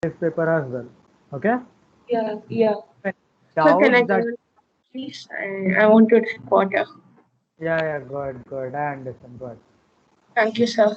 this paper as well. Okay? Yeah, yeah. So can Doubts I that, go on, please? I want to drink water. yeah, good, good. I understand. Good. Thank you, sir.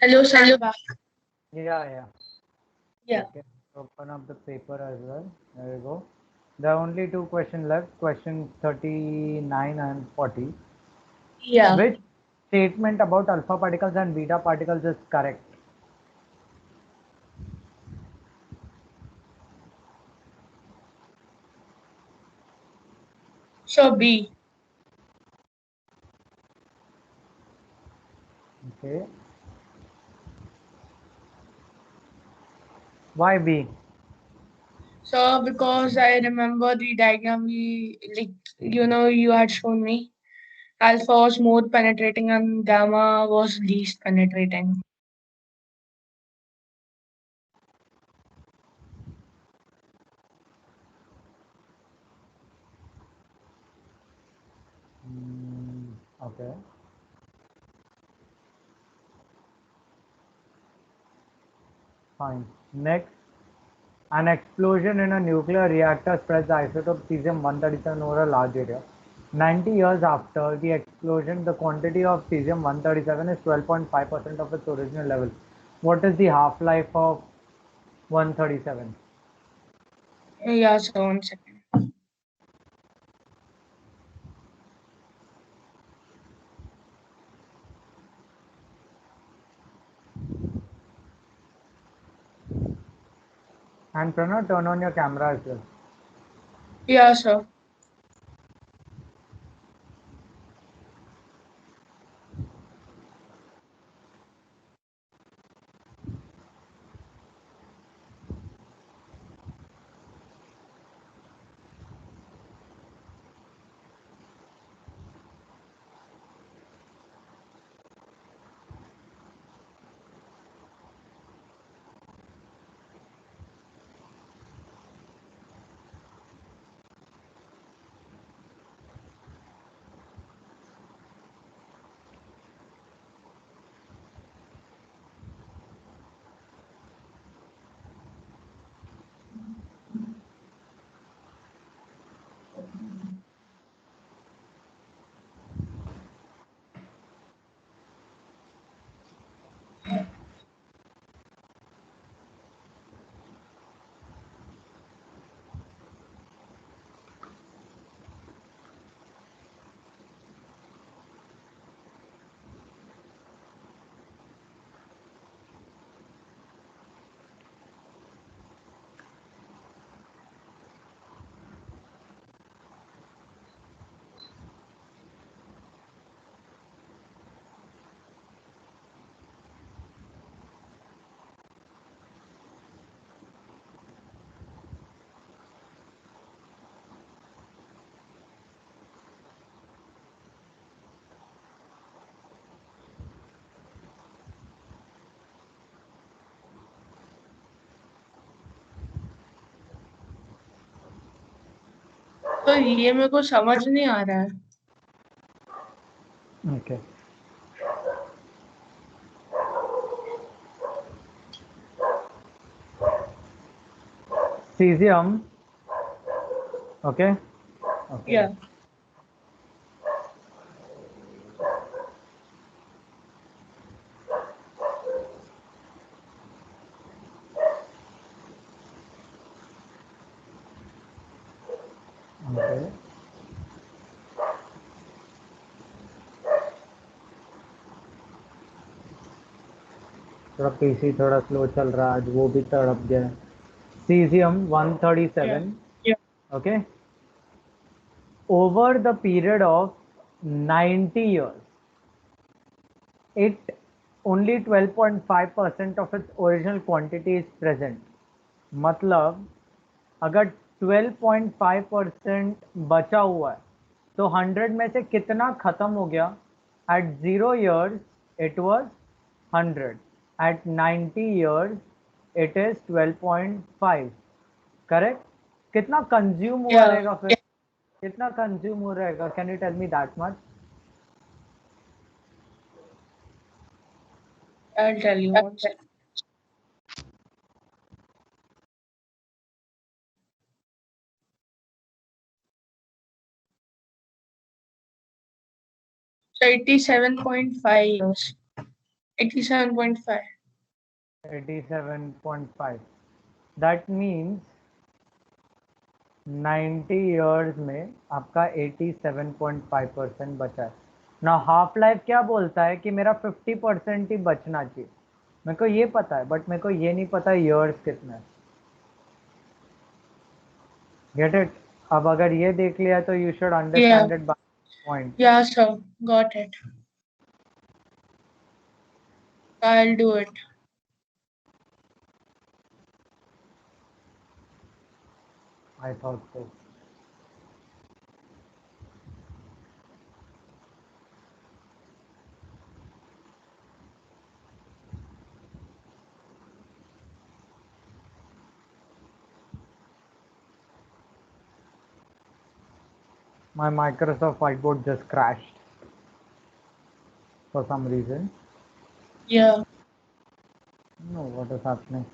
Hello, sir. I'm back. Yeah, yeah. Yeah. Okay. Open up the paper as well. There you go. There are only two questions left. Question 39 and 40. Yeah. Which statement about alpha particles and beta particles is correct? So B. Okay. Why B? So because I remember the diagram you had shown me. Alpha was more penetrating and gamma was least penetrating. Okay. Fine. Next. An explosion in a nuclear reactor spreads the isotope cesium-137 over a large area. 90 years after the explosion, the quantity of cesium-137 is 12.5% of its original level. What is the half-life of 137? Yeah, so 1 second. And Pranav, turn on your camera as well. Yeah, sir. तो ये मेरे को समझ नहीं आ रहा है. Okay. Cesium. Okay. Okay. Yeah. Okay. थोड़ा PC थोड़ा स्लो चल रहा है आज, वो भी तड़प गया है. Cesium Yeah. 137. Okay. Over the period of 90 years, it only 12.5% of its original quantity is present. मतलब अगर 12.5% बचा हुआ है तो 100 में से कितना खत्म हो गया? At 0 years it was 100. At 90 years it is 12.5. Correct? कितना कंज्यूम हुआ Yeah. रहेगा फिर? कितना कंज्यूम हो रहेगा? Can you tell me that much? I'll tell you one second. So 87.5 years. 87.5. 87.5. That means 90 years में आपका 87.5% बचा है ना. हाफ लाइफ क्या बोलता है कि मेरा 50% ही बचना चाहिए. मेरे को ये पता है बट मेरे को ये नहीं पता इयर्स कितना है. Get it? अब अगर ये देख लिया तो you should understand it by point. Yeah, sir. Got it. I'll do it. I thought so. My Microsoft Whiteboard just crashed for some reason. Yeah. No, what is happening?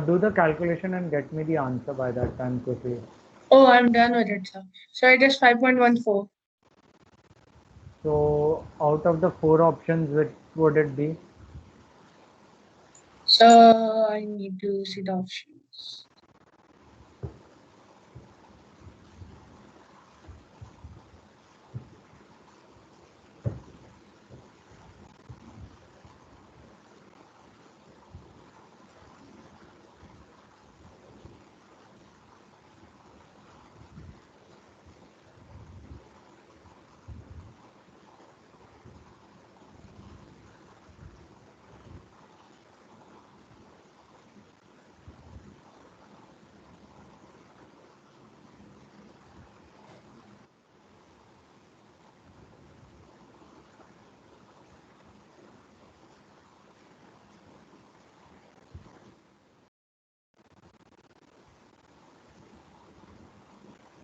Do the calculation and get me the answer by that time quickly. Oh, I'm done with it, sir. So it is 5.14. So out of the 4 options, which would it be? So I need to see the options.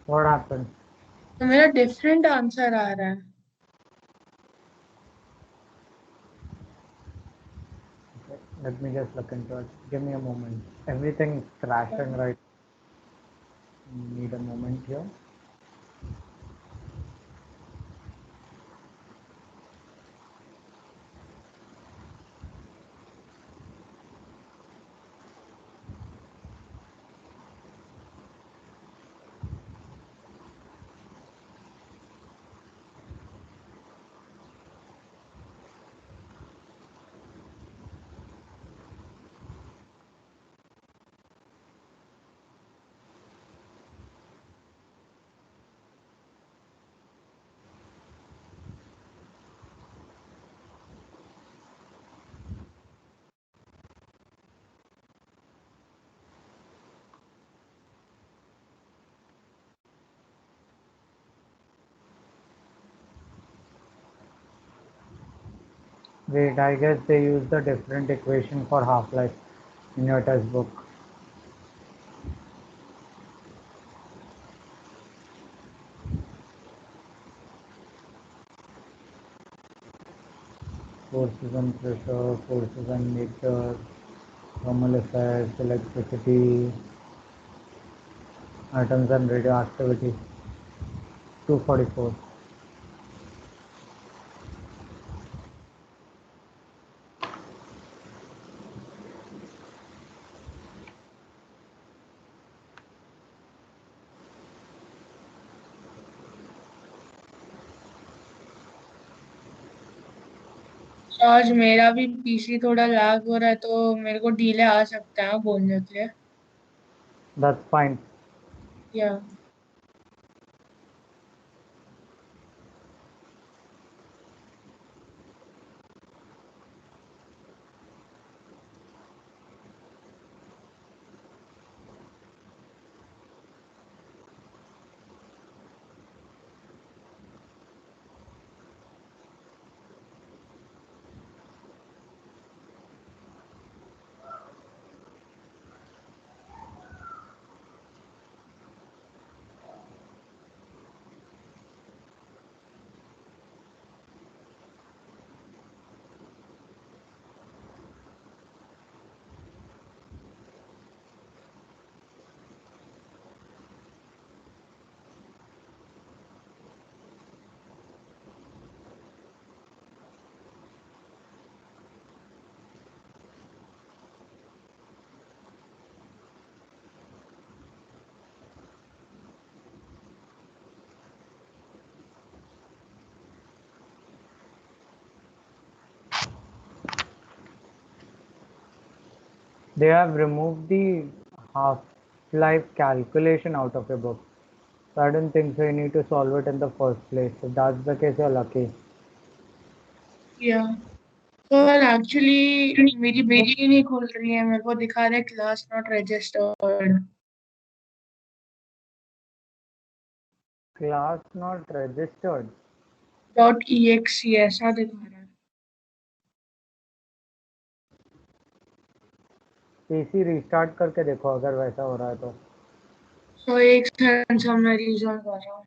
What happened? तो मेरा different answer आ रहा है. Okay, let me just look into it. Give me a moment. Everything is crashing right. Need a moment here. Wait, I guess they used a different equation for half-life in your textbook. Forces and pressure, forces and nature, thermal effects, electricity, atoms and radioactivity. 244. तो आज मेरा भी PC थोड़ा lag हो रहा है तो मेरे को डीले आ सकता है बोलने के लिए. That's fine. या They have removed the half-life calculation out of your book. So I don't think so you need to solve it in the first place. If that's the case, you're lucky. या पर actually मेरी book ही नहीं खुल रही है. मेरे को दिखा रहा है class not registered. Class not registered. .exe ऐसा दिखा रहा है. पीसी रीस्टार्ट करके देखो अगर वैसा हो रहा है तो. तो एक सेकंड से मैं रीजन कर रहा हूँ.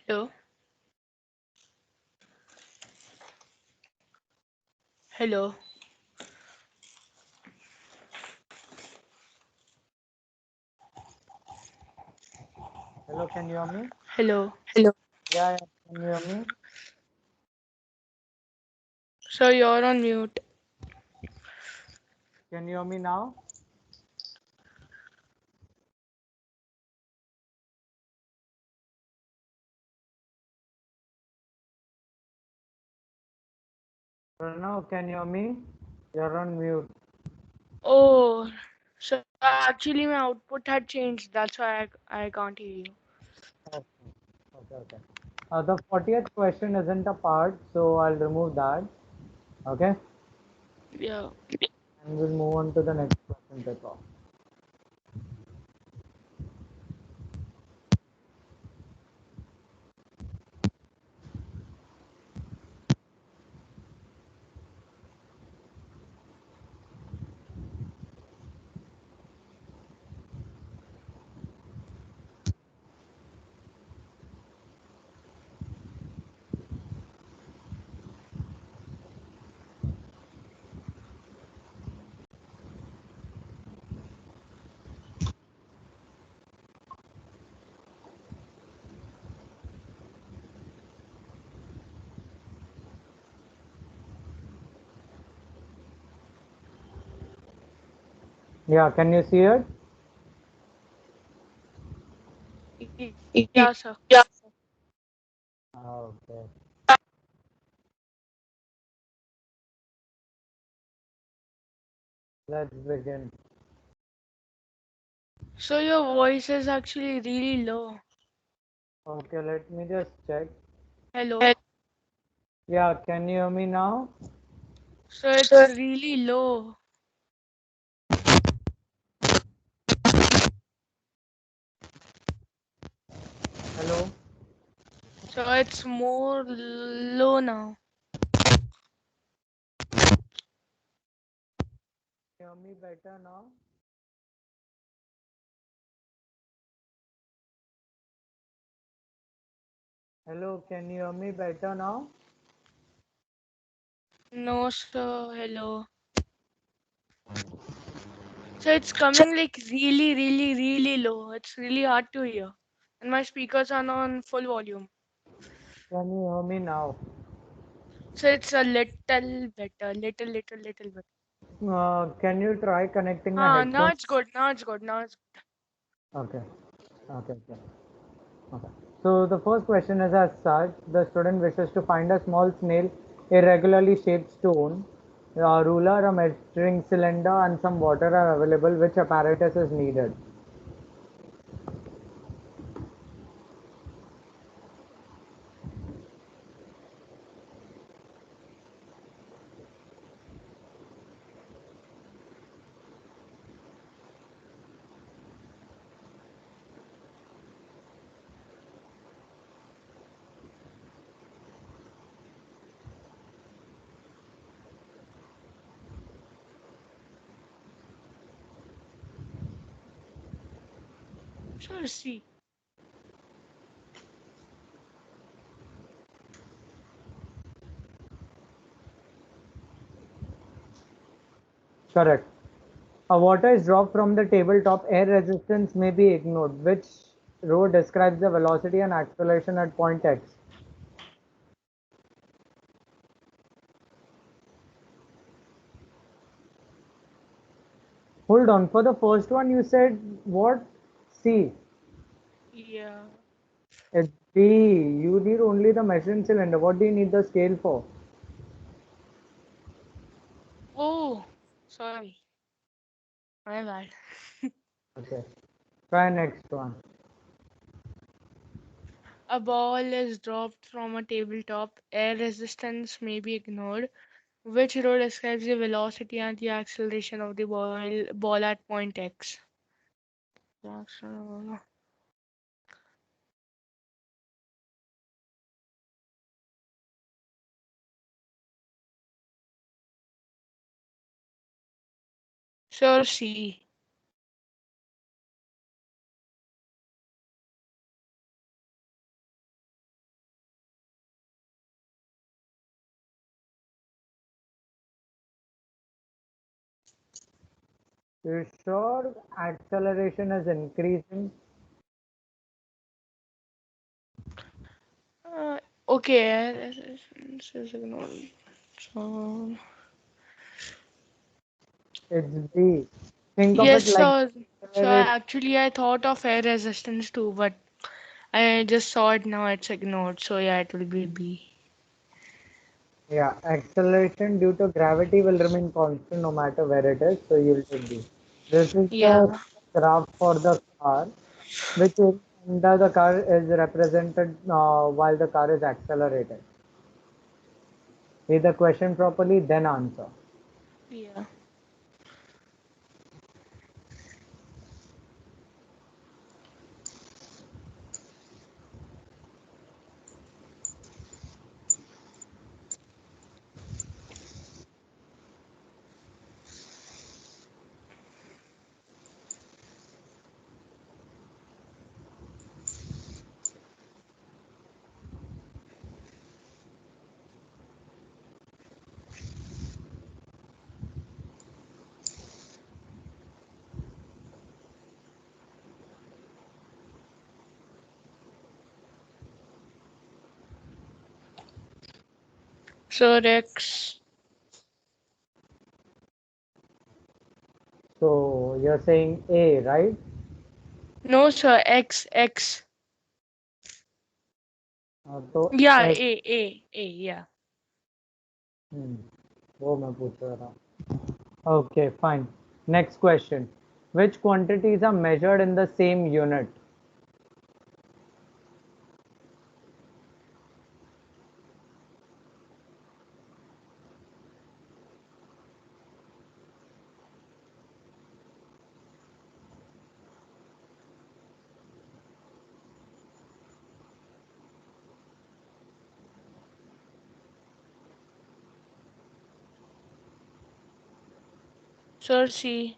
Hello. Hello. Hello, can you hear me? Hello. Hello. Yeah, yeah, can you hear me? So you're on mute. Can you hear me now? Pranav, can you hear me? You're on mute. Oh, so actually my output had changed. That's why I can't hear you. Okay, okay. The 40th question isn't a part, so I'll remove that. Okay, Yeah. and we'll move on to the next question paper. Yeah, can you see it? Yeah, sir. Okay. Let's begin. So your voice is actually really low. Okay, let me just check. Hello. Yeah, can you hear me now? So it's really low. Hello? So it's more low now. Hear me better now? Hello, can you hear me better now? No, sir. Hello. So it's coming like really, really, really low. It's really hard to hear. And my speakers are on full volume. Can you hear me now? So it's a little better. Little bit. Can you try connecting a Ah, now headphone? it's good. Now it's good. Now it's Okay, okay. Okay. So the first question is as such, the student wishes to find a small snail, irregularly shaped stone, a ruler, a measuring cylinder, and some water are available. Which apparatus is needed? sure. See. Correct. A water is dropped from the tabletop. Air resistance may be ignored. Which row describes the velocity and acceleration at point x? Hold on. For the first one, you said what? C. Yeah. It's B. You need only the measuring cylinder. What do you need the scale for? Oh, sorry. My bad. Okay. Try next one. A ball is dropped from a tabletop. Air resistance may be ignored. Which row describes the velocity and the acceleration of the ball at point x? Sure, C. You sure acceleration is increasing? Okay. This is ignored. So, It's B. Think of yes, it like so accelerate. actually I thought of air resistance too, but I just saw it now, it's ignored. So yeah, it will be B. Yeah, acceleration due to gravity will remain constant no matter where it is, so you'll take B. This is the Yeah. graph for the car, which is under the car is represented while the car is accelerated. Read the question properly, then answer. Yeah. So Rex. So you're saying A, right? No, sir. X. तो Yeah, X, Yeah. वो मैं पूछ रहा था. Okay, fine. Next question. Which quantities are measured in the same unit? Sir C.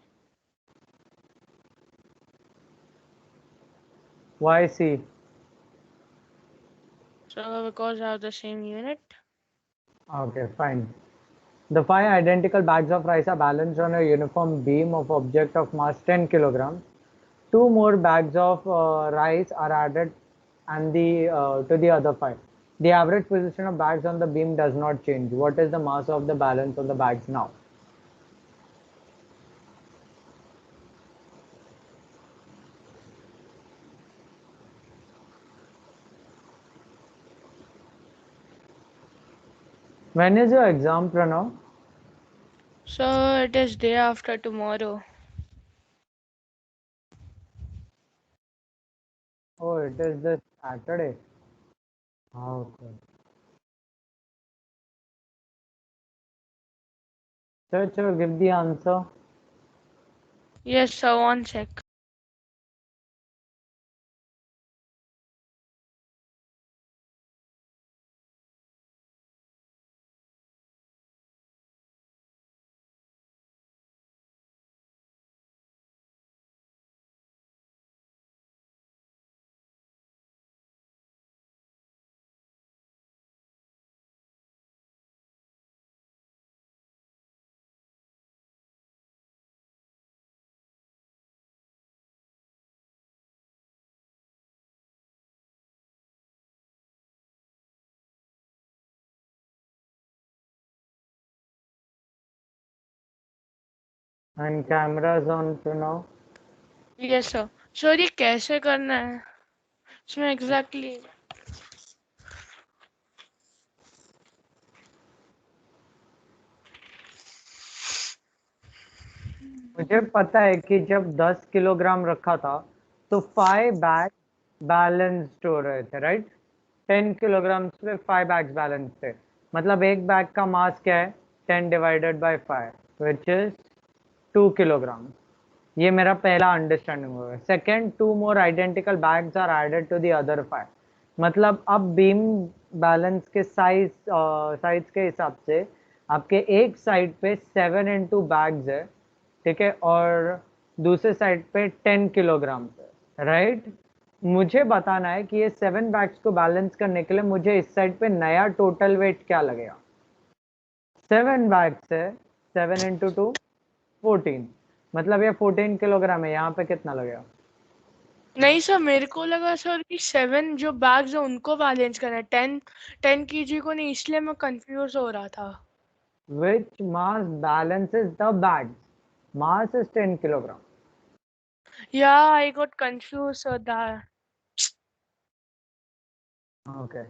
Why C? So because I have the same unit. Okay, fine. The five identical bags of rice are balanced on a uniform beam of object of mass 10 kilograms. Two more bags of rice are added and to the other five. The average position of bags on the beam does not change. What is the mass of the balance of the bags now? When is your exam, Pranav? So it is day after tomorrow. Oh, it is this Saturday. Okay. Sure, give the answer. Yes, sir. One sec. And cameras on, Pranav. Yes, sir. Sir ये कैसे करना है इसमें exactly मुझे पता है कि जब 10 किलोग्राम रखा था तो 5 बैग बैलेंस्ड हो रहे थे, राइट? 10 किलोग्राम पे 5 बैग्स बैलेंस थे. मतलब एक बैग का मास क्या है? 10 divided by 5 which is 2 kilogram. ये मेरा पहला अंडरस्टैंडिंग होगा. Second, two more identical bags are added to the other 5. मतलब अब बीम बैलेंस के साइज के हिसाब से आपके एक साइड पे 7 into बैग्स है, ठीक है, और दूसरे साइड पे 10 किलोग्राम है, राइट? मुझे बताना है कि ये 7 बैग्स को बैलेंस करने के लिए मुझे इस साइड पे नया टोटल वेट क्या लगेगा. 7 बैग्स है, 7 into 2 14. मतलब ये 14 किलोग्राम है, यहाँ पे कितना लगेगा? नहीं सर, मेरे को लगा सर कि 7 जो बैग्स है उनको बैलेंस करना है, 10 केजी को नहीं, इसलिए मैं कंफ्यूज हो रहा था। Which mass balances the bags? Mass is 10 kilogram. या I got confuse sir that. Okay.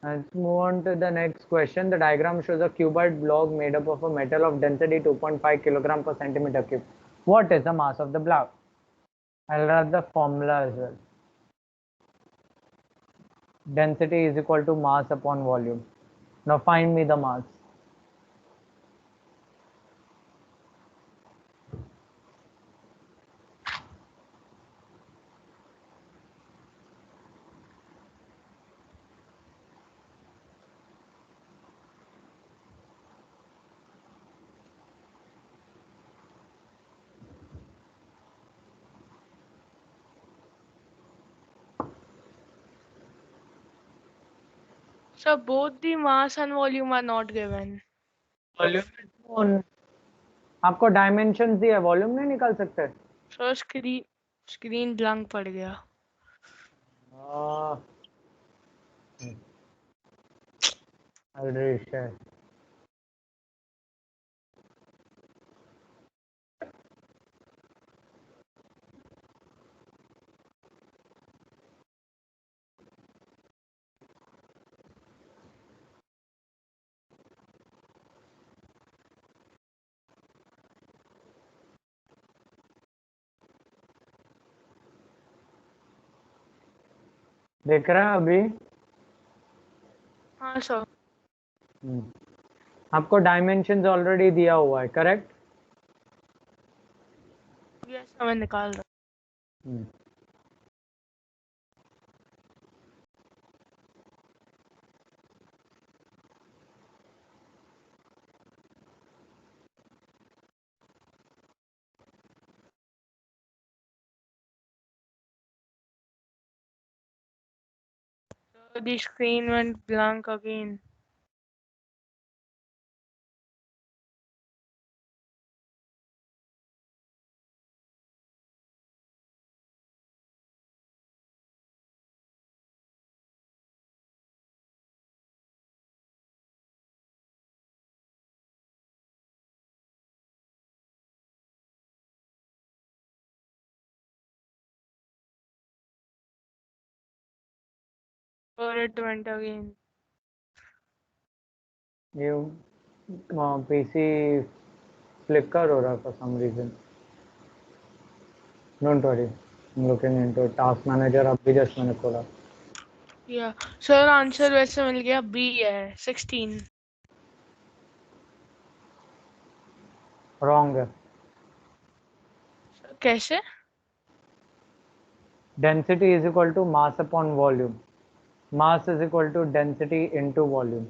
Let's move on to the next question. The diagram shows a cuboid block made up of a metal of density 2.5 kilogram per centimeter cube. What is the mass of the block? I'll write the formula as well. Density is equal to mass upon volume. Now find me the mass. Sir both the mass and volume are not given. Volume आपको dimension दिया, volume नहीं निकाल सकते? Sir screen blank पड़ गया। अरे shit. देख रहा है अभी? हाँ सर। आपको डायमेंशंस ऑलरेडी दिया हुआ है, करेक्ट? यस मैं निकाल रहा हूँ। The screen went blank again. Or it went again. ये पीसी फ्लिकर हो रहा for some reason. Don't worry, I'm looking into it. Task manager अभी just मैंने खोला. या सर आंसर वैसे मिल गया, बी है 16। Wrong है. कैसे? Density is equal to mass upon volume. Mass is equal to density into volume.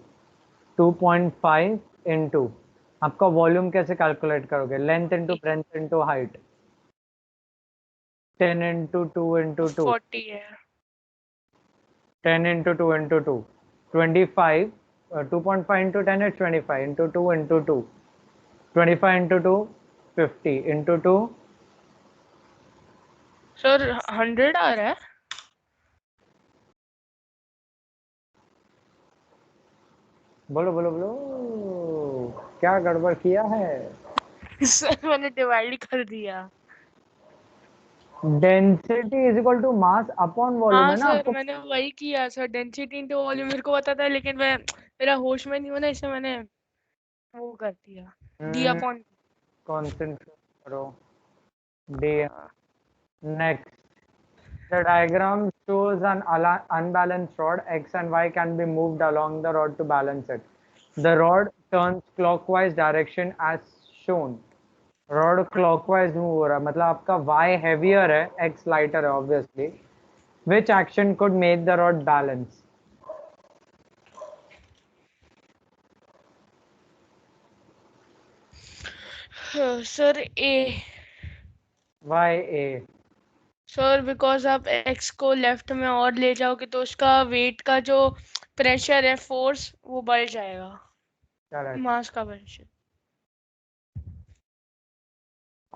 2.5 into आपका वॉल्यूम कैसे कैलकुलेट करोगे? Length into breadth into height. 10 into 2 into 2. 40 है। 10 into 2 into 2. 25. 2.5 into 10 is 25 into 2 into 2. 25 into 2, 50 into 2. Sir 100 आ रहा है। बोलो बोलो बोलो, क्या गड़बड़ किया है? सर मैंने डिवाइड कर दिया। Density is equal to mass upon volume हाँ है ना सर आपको? मैंने वही किया सर, डेंसिटी इंटू वॉल्यूम मेरे को पता था, लेकिन मैं मेरा होश में नहीं होना, इससे मैंने वो कर दिया, डी अपॉन। कॉन्सेंट्रेट करो. D. Next. The diagram shows an unbalanced rod. X and Y can be moved along the rod to balance it. The rod turns clockwise direction as shown. Rod clockwise move हो रहा है, मतलब आपका y heavier है, x lighter है obviously. Which action could make the rod balance? Sir A. y a. Sir because आप x को left में और ले जाओगे तो उसका वेट का जो प्रेशर है, फोर्स, वो बढ़ जाएगा, करेक्ट. मास का pressure.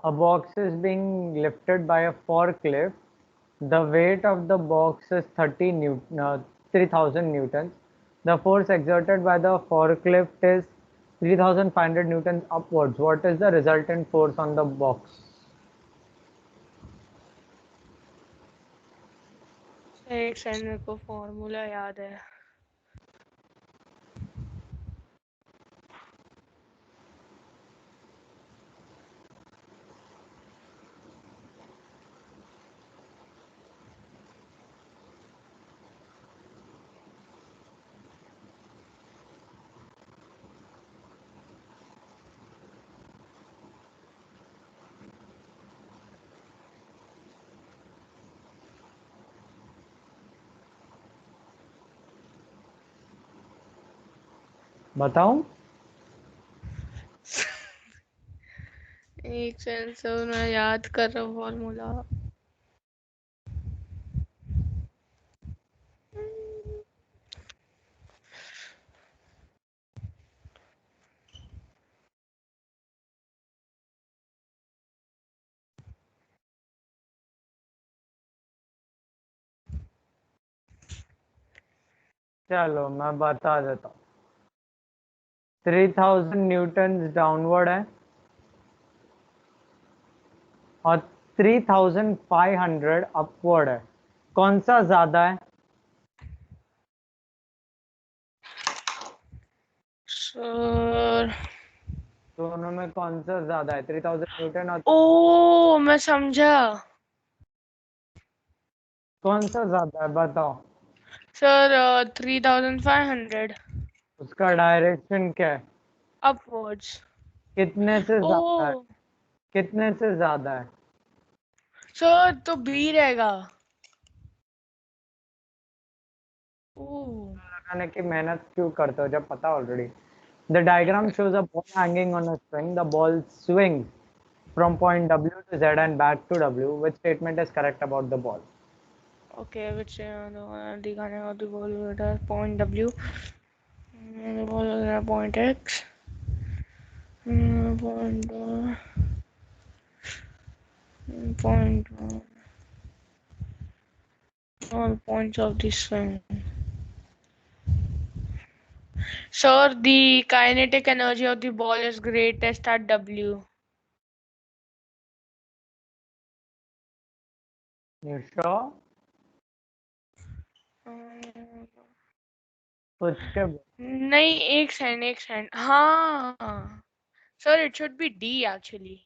A box is being lifted by a forklift. The weight of the box is 3,000 newtons. The force exerted by the forklift is 3,500 newtons upwards. What is the resultant force on the box? एक second, मेरे को formula याद है. बताऊं? एक second sir, मैं याद कर रहा हूँ फॉर्मूला. चलो मैं बता देता हूँ. 3,000 न्यूटन डाउनवर्ड है और 3,500 अपवर्ड है. कौन सा ज्यादा है? सर, दोनों में कौन सा ज्यादा है? 3,000 न्यूटन और ओ मैं समझा. कौन सा ज्यादा है बताओ? सर 3,500 उसका डायरेक्शन क्या है? अपवर्ड्स. कितने से ज्यादा है? ओ कितने से ज्यादा है? सर, तो बी रहेगा. ओ लगाने की मेहनत क्यों करते हो जब पता already? The diagram shows a ball hanging on a string. The ball swings from point W to Z and back to W. Which statement is correct about the ball? Okay, which दिखाने का तो बोल बेटा point W, बोल point x, point point all points of the swing. Sir, the kinetic energy of the ball is greatest at W. You sure? सोच के बोल. नहीं, एक सेकंड. हाँ sir, it should be D actually.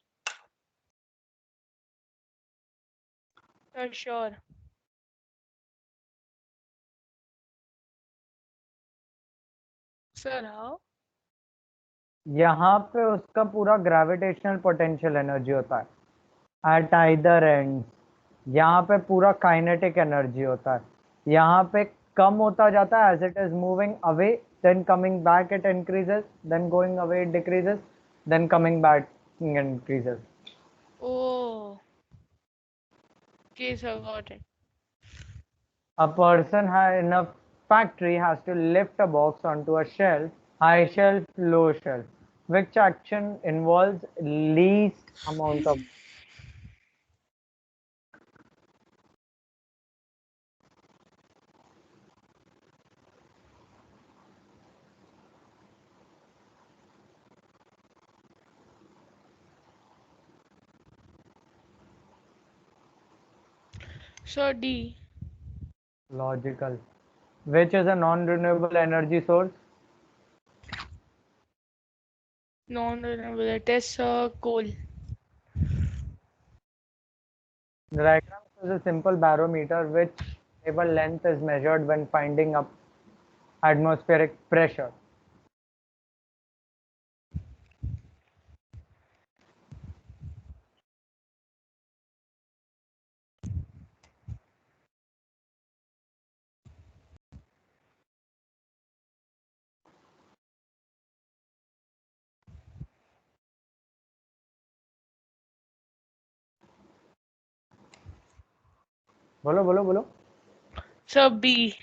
Sure. Sir, how? यहाँ पे उसका पूरा ग्रेविटेशनल पोटेंशियल एनर्जी होता है एट आइदर एंड. यहाँ पे पूरा काइनेटिक एनर्जी होता है. यहाँ पे कम होता जाता है as it is moving away, then coming back it increases, then going away it decreases, then coming back increases. Oh, okay, sir, got it. A person in a factory has to lift a box onto a shelf, high shelf, low shelf. Which action involves least amount of? Sir, D. Logical. Which is a non-renewable energy source? Non-renewable, it is coal. The diagram shows a simple barometer which table length is measured when finding up atmospheric pressure. बोलो बोलो बोलो. Sir, B.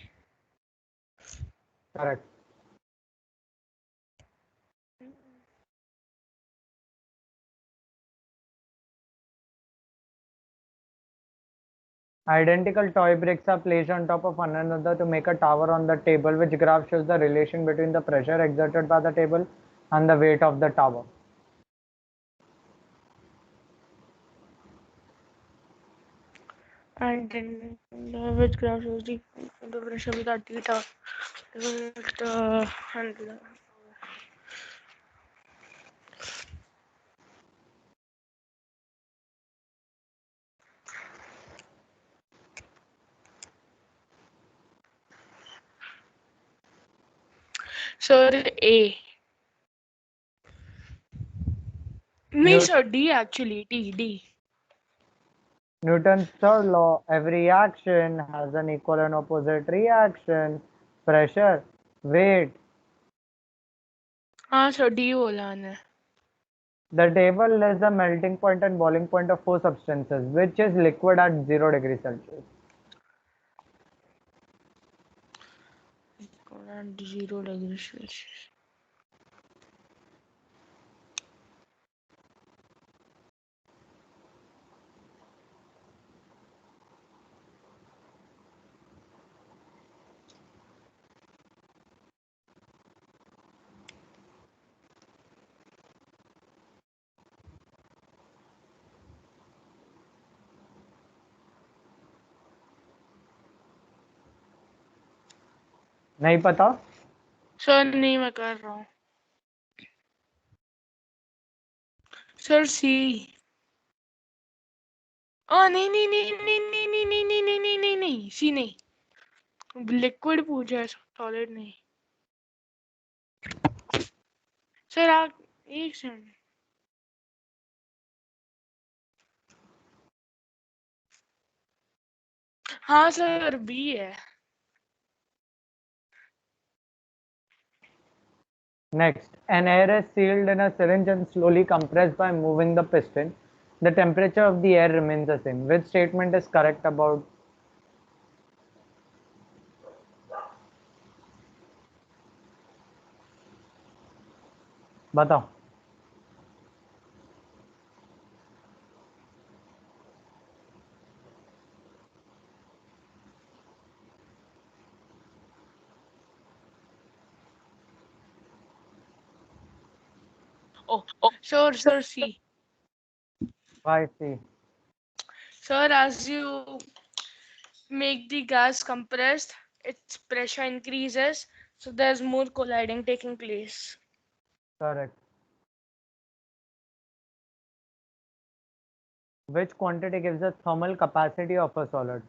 Correct. Identical toy bricks are placed on top of one another to make a tower on the table, which graph shows the relation between the pressure exerted by the table and the weight of the tower. And then which graph shows the pressure without data. And sir, A. No, sir, D actually. D. Newton's third law, every action has an equal and opposite reaction, pressure, weight. हाँ sir, D बोला मैंने. The table lists the melting point and boiling point of four substances, which is liquid at 0 degrees Celsius. 0 degrees Celsius. नहीं पता? Sir नहीं मैं कर रहा हूँ. सर सी. नहीं नहीं नहीं नहीं नहीं नहीं नहीं नहीं नहीं नहीं नहीं नहीं सी नहीं. लिक्विड पूछा है, सॉलिड नहीं. सर आप एक सेकंड. हाँ सर बी है. Next, an air is sealed in a syringe and slowly compressed by moving the piston. The temperature of the air remains the same. Which statement is correct about? बताओ. Sir C. Why C? Sir, as you make the gas compressed, its pressure increases, so there's more colliding taking place. Correct. Which quantity gives the thermal capacity of a solid?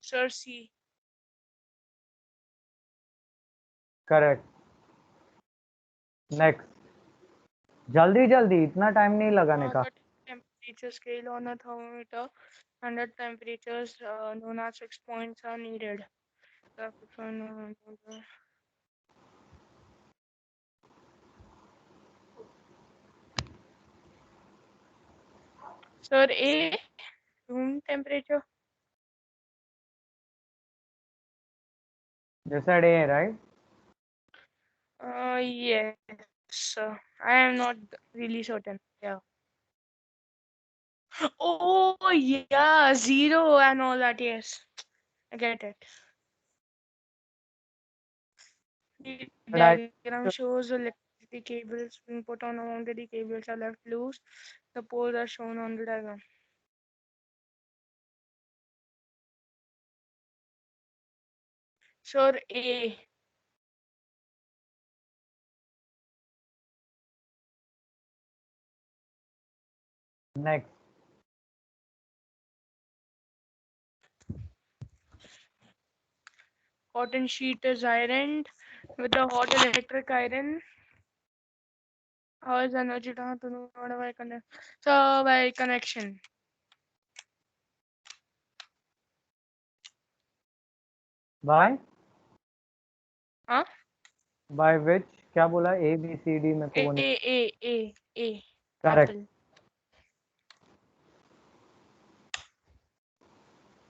Sir C. Correct. Next. जल्दी जल्दी इतना time नहीं लगाने का. The temperature scale on a thermometer and the temperatures known as 6 points are needed. Sir A. Room temperature. You said A, right? Yes, sir. I am not really certain. Yeah. Oh, yeah, 0 and all that. Yes, I get it. The But I diagram shows electricity cables being put on a mounted. The cables are left loose. The poles are shown on the diagram. Sir A. next. Cotton sheet is ironed with a hot electric iron. How is energy transferred by connection? So by connection. By हाँ by which क्या बोला A B C D में को ए वो नहीं ए ए ए A correct Apple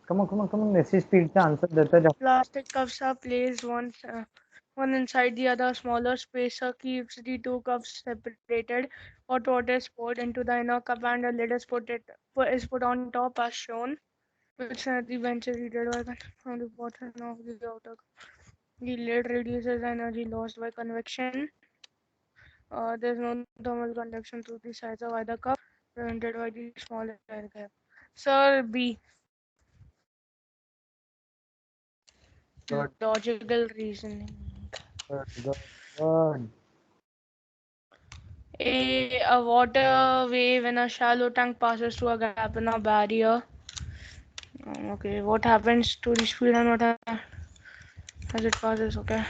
come on इसी speed से answer देते जाओ plastic cups are placed one inside the other. Smaller spacer keeps the two cups separated. Hot water is poured into the inner cup and a lid is put on top as shown, which eventually heated by from the bottom of the outer cup. The lid reduces energy lost by convection. There is no thermal conduction through the sides of either cup, prevented by the small air gap. Sir B. Good Logical reasoning. Good A water wave in a shallow tank passes through a gap in a barrier. Okay, what happens to the speed and what as it passes? Okay.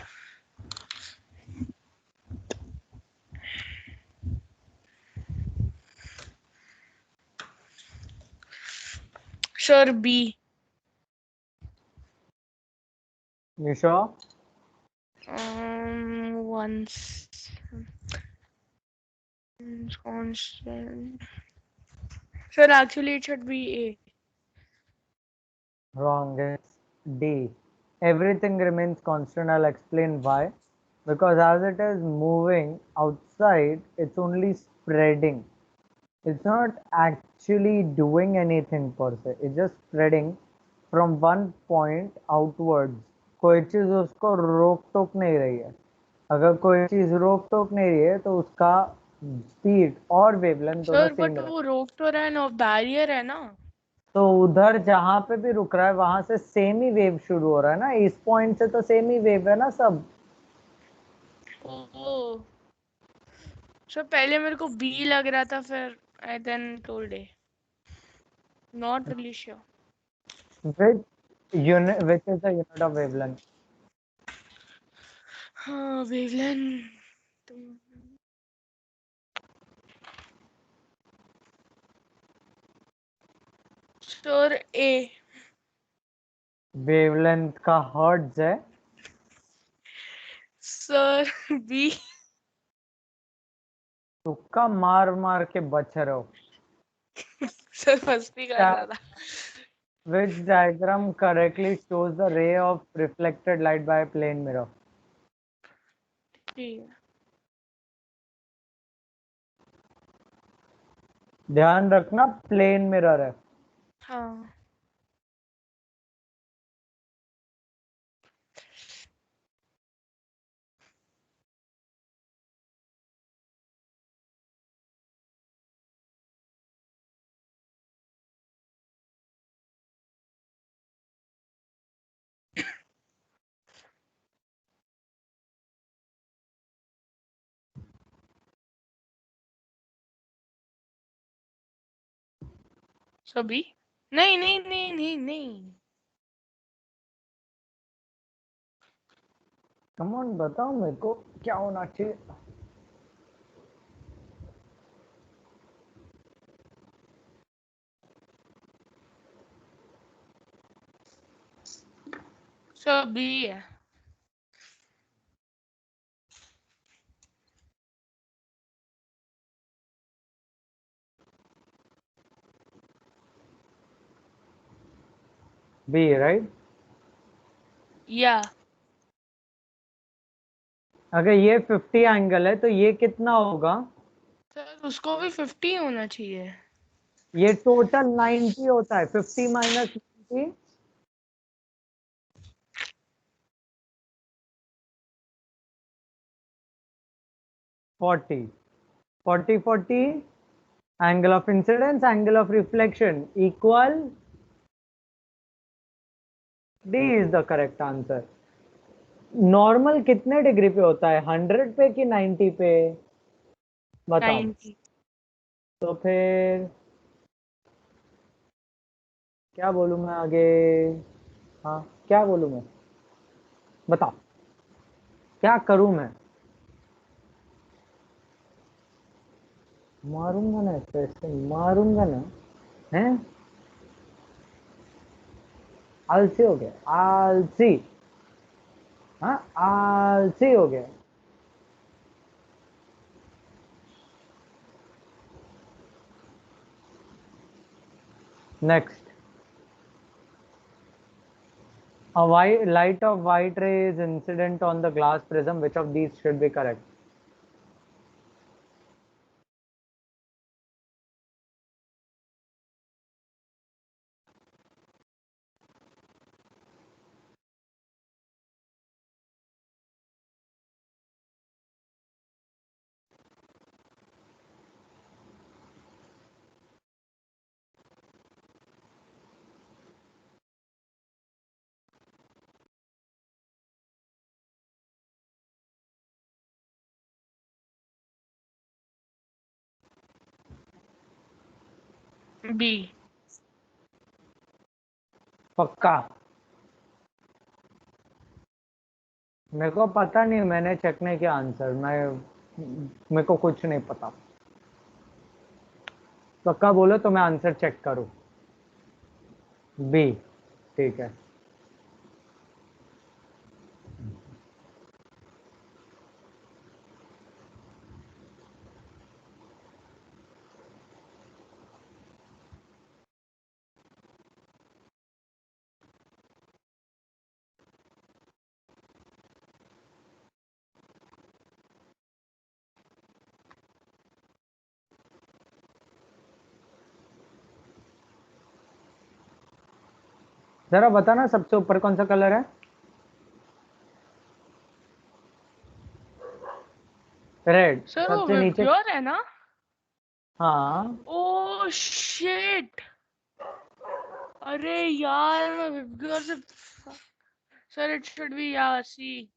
Sure, B. you sure Once constant. Sir, actually it should be A. wrong it's D everything remains constant I'll explain why because as it is moving outside it's only spreading. It's not actually doing anything per se. It's just spreading from one point outwards. कोई चीज उसको रोक टोक नहीं रही है. अगर कोई चीज रोक टोक नहीं रही है तो उसका स्पीड और वेवलेंथ दोनों सर सेम बट रहे. वो रोक तो रहा है ना बैरियर है ना. तो उधर जहां पे भी रुक रहा है वहां से सेम ही वेव शुरू हो रहा है ना. इस पॉइंट से तो सेम ही वेव है ना सब. ओ सर पहले मेरे को B लग रहा था फिर I then told A. Not really sure. Which unit, which is the unit of wavelength? हाँ wavelength. Sir A. वेवलेंथ का हर्ट्ज है. Sir B. तुक्का मार मार के बच रहे हो. सर फर्स्ट भी कर रहा था. Which diagram correctly shows the ray of reflected light by a plane mirror? ठीक है. ध्यान रखना प्लेन मिरर है. हाँ. सभी नहीं नहीं नहीं नहीं नहीं. कम ऑन बताओ मेरे को क्या होना चाहिए. सभी है. B right. या अगर ये 50 एंगल है तो ये कितना होगा. सर उसको भी 50 होना चाहिए. ये टोटल 90 होता है. 50 minus 90 40 40 40 angle of incidence angle of reflection equal D is the correct answer. Normal कितने डिग्री पे होता है. 100 पे कि 90 पे बताओ. 90. तो फिर क्या बोलूं मैं आगे. हाँ क्या बोलूं मैं. बताओ क्या करूं मैं. मारूंगा ना ऐसे मारूंगा ना. हैं आलसी हो गया आलसी. हाँ आलसी हो गया. Next, a white light of white ray is incident on the glass prism. Which of these should be correct? B. पक्का. मेरे को पता नहीं, मैंने चेक नहीं किया आंसर. मेरे को कुछ नहीं पता. पक्का बोलो तो मैं आंसर चेक करूं. बी. ठीक है. जरा बताना सबसे ऊपर कौन सा कलर है. रेड. सर वो सबसे नीचे. विब्ग्योर है ना? हाँ. ओ शिट, अरे यार मैं विब्ग्योर से. सर इट शुड बी या C.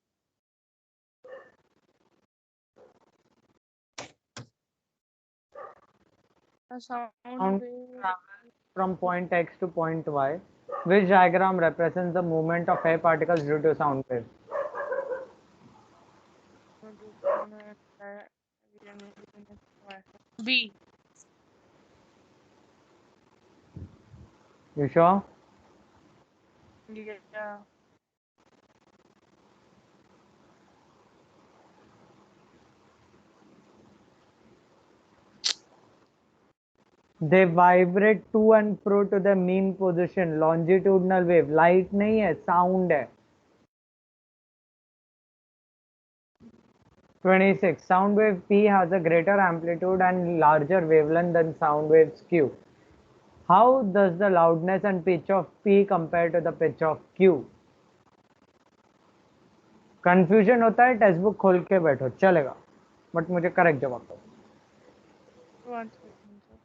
Sound Sound wave. travels from point X to point Y. Which diagram represents the movement of air particles due to sound wave? B. You sure? Yeah. They vibrate to and fro to the mean position. Longitudinal wave. Light नहीं है, sound है. 26. Sound wave P has a greater amplitude and larger wavelength than sound waves Q. How does the loudness and pitch of P compare to the pitch of Q? Confusion होता है, text book खोल के बैठो चलेगा, but मुझे correct जवाब दो. 1 second, sir.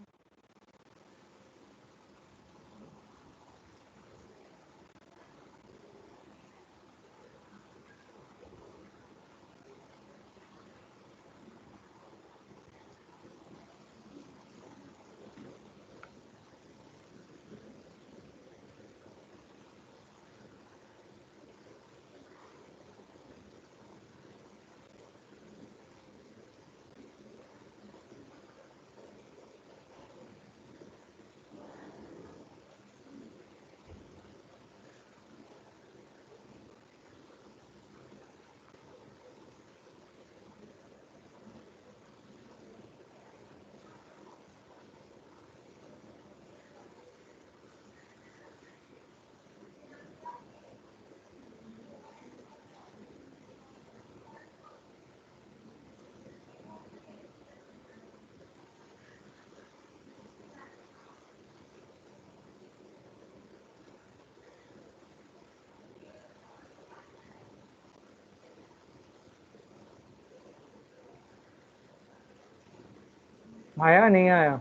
आया नहीं आया.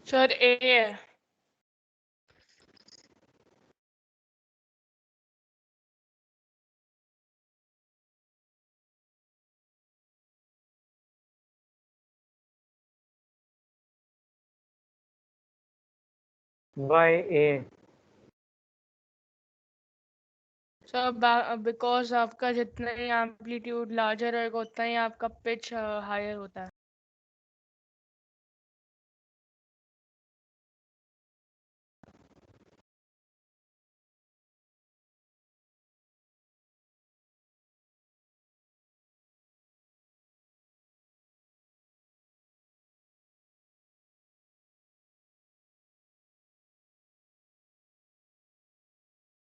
सर ए है. Bye A. सर बिकॉज आपका जितना ही एम्पलीट्यूड लार्जर रहेगा उतना ही आपका पिच हायर होता है.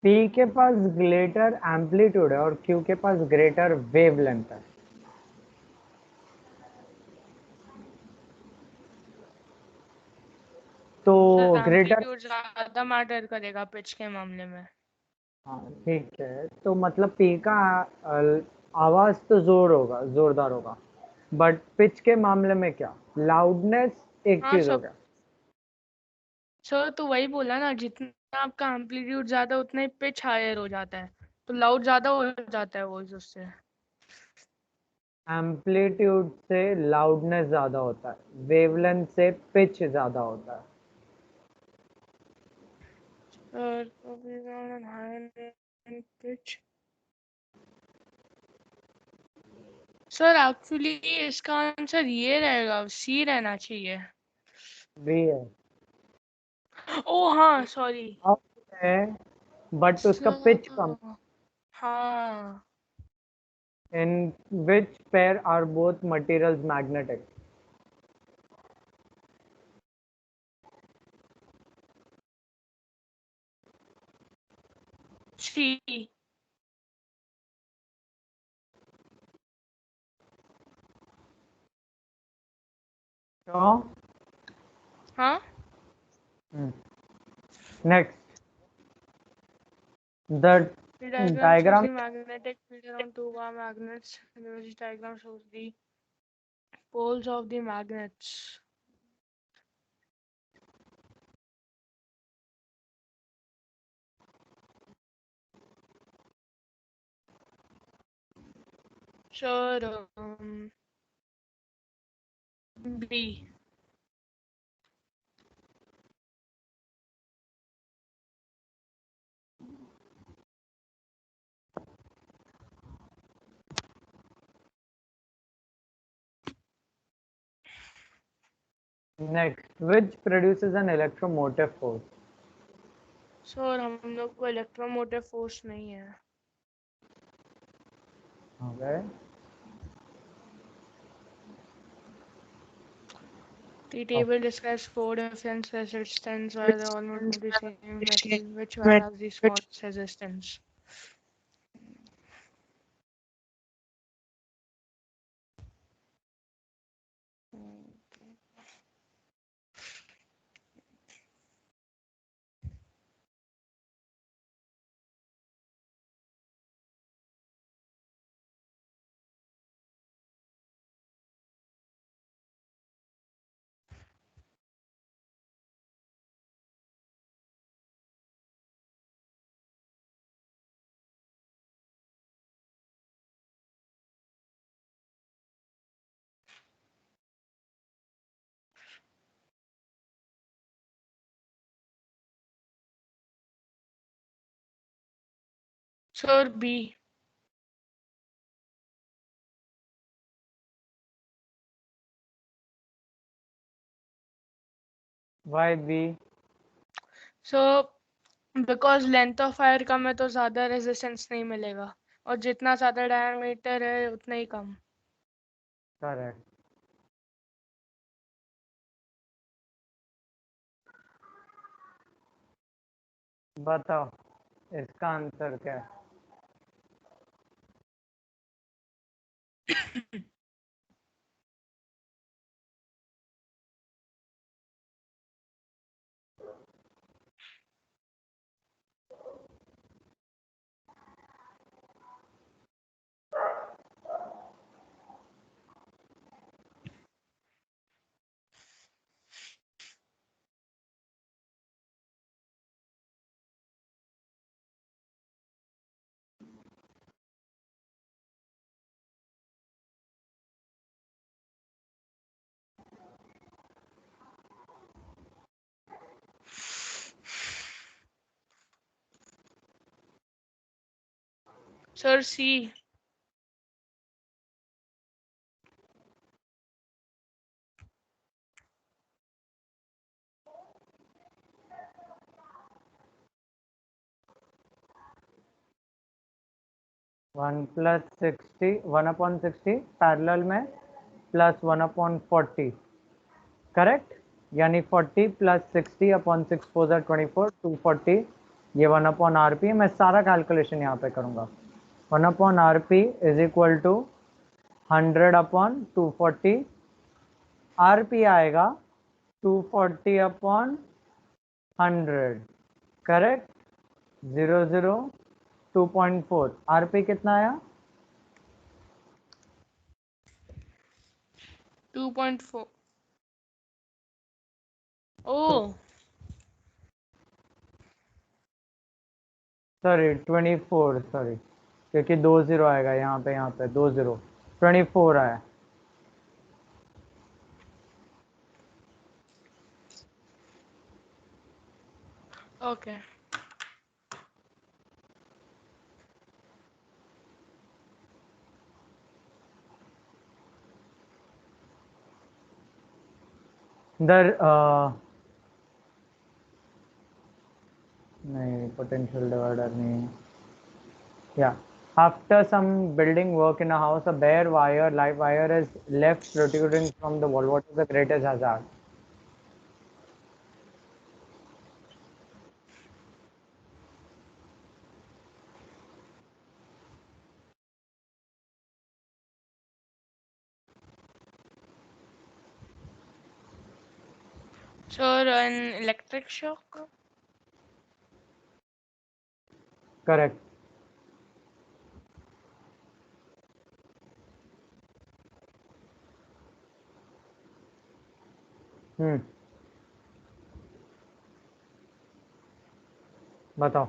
P के पास ग्रेटर एम्पलीट्यूड है और Q के पास ग्रेटर वेवलेंथ है। तो सर ग्रेटर, एम्पलीट्यूड ज्यादा मैटर करेगा पिच के मामले में। हाँ ठीक है, तो मतलब P का आवाज तो जोरदार होगा, बट पिच के मामले में क्या, लाउडनेस एक हाँ चीज हो सब गया। सर तो वही बोला ना, जितना आपका एम्पलीट्यूड ज्यादा उतना ही पिच हायर हो जाता है, तो लाउड ज्यादा हो जाता है वॉइस उससे। एम्पलीट्यूड से लाउडनेस ज्यादा होता है, वेवलेंथ से पिच ज्यादा होता है। पिच सर एक्चुअली इसका आंसर ये रहेगा, सी रहना चाहिए। भी है, ओ हाँ सॉरी अब है, बट उसका पिच कम। सर। हाँ In which pair are both materials magnetic? C. So, हाँ next, the the diagram shows diagram. the magnetic field around two bar magnets. The diagram shows the poles of the magnets. Sure. B. Next, which produces an electromotive force? Sir हम लोग को electromotive force नहीं है। Okay. The table describes four different resistance while they almost the same metal. Which one has the smallest resistance? Sir B. Why B? So because length of wire कम है तो ज़्यादा resistance नहीं मिलेगा, और जितना ज़्यादा डायमीटर है उतना ही कम। Correct. बताओ इसका आंसर क्या है? सर सी। 1+60, 1/60 पैरेलल में +1/40, करेक्ट? यानी 40 + 60 / 6 4 24, 240 ये 1/rp, मैं सारा कैलकुलेशन यहाँ पे करूँगा। 1/rp is equal to 100/240, rp आएगा 240/100, करेक्ट। 002.4, rp कितना आया? 2.4. Oh, सॉरी 24, सॉरी, क्योंकि 20 आएगा यहाँ पे 20, 24 आया। okay. इधर नहीं, पोटेंशियल डिवाइडर नहीं है। Yeah. After some building work in a house, a bare wire, live wire, is left protruding from the wall. What is the greatest hazard? Sir, an electric shock? Correct. बताओ।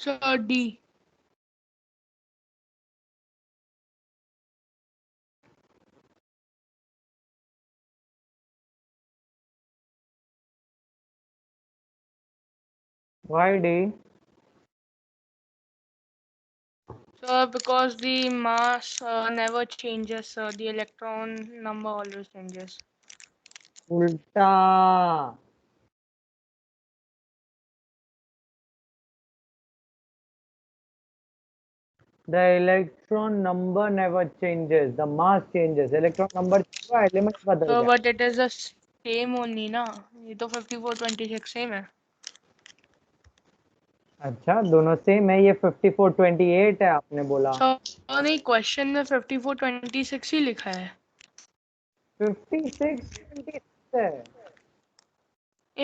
Sir, D. Why D? Sir, because the mass never changes, sir. The electron number always changes. Ulta. The electron number never changes. The mass changes. Electron number change, element बदल So, गया। but it is the same only, na? ये तो 5426 same है. अच्छा, दोनों same है। ये 5428 है आपने बोला। So, नहीं, क्वेश्चन में 5426 ही लिखा है. 5626 है।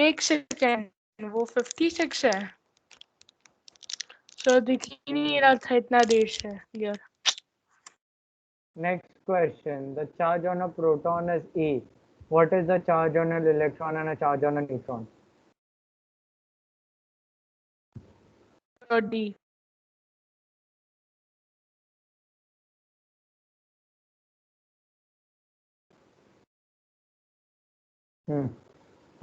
एक सेकेंड, वो 56 है. सर दिख ही नहीं रहा था इतना देर से यार. Next question. The charge on a proton is E. What is the charge on an electron and a charge on a neutron? D.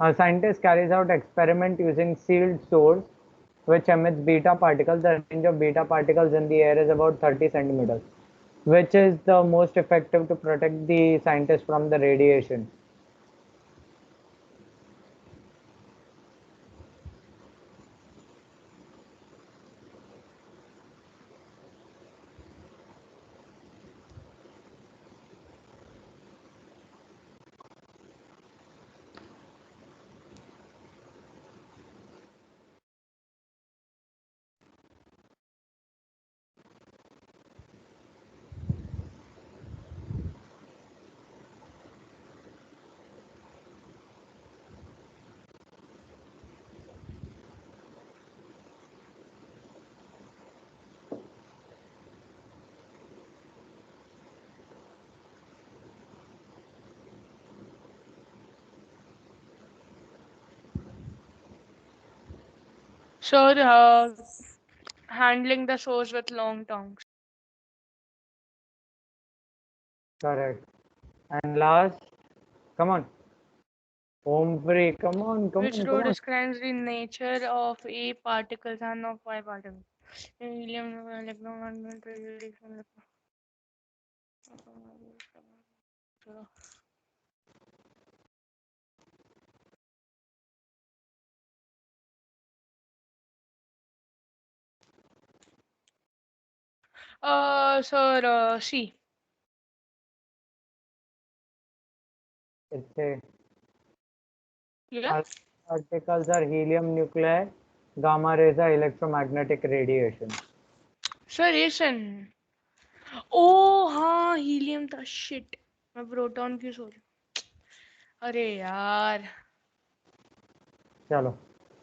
A scientist carries out experiment using sealed stores which emits beta particles. The range of beta particles in the air is about 30 centimeters. Which is the most effective to protect the scientist from the radiation? Sir, handling the source with long tongues. Correct. And last, come on. Omfrey, come on, come Which on, come rule on. describes the nature of A particles and of Y particles? Helium, electron, radiation. Sir, C. It's a Yeah. particles are helium nuclei. Gamma rays are electromagnetic radiation. Sir, Asen. ओ हाँ helium था shit मैं proton की सोच अरे यार चलो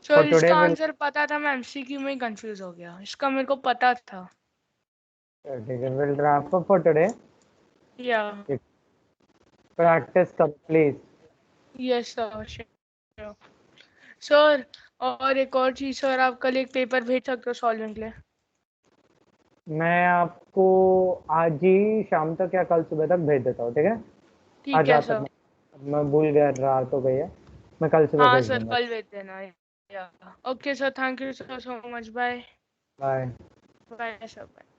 sir for today इसका we'll answer पता था मैं एमसीक्यू में ही कंफ्यूज हो गया इसका मेरे को पता था we'll wrap up for today. या Practice करो please. यस सर सर और एक और चीज सर आप कल एक पेपर भेज सकते हो सॉल्विंग के लिए मैं आपको आज ही शाम तक या कल सुबह तक भेज देता हूँ, ठीक है? ठीक आज है रात सर तक मैं भूल गया, रात हो गई है, मैं कल सुबह हाँ भेज सर दूंगा. कल भेज देना या okay sir thank you sir so much bye bye. Bye sir bye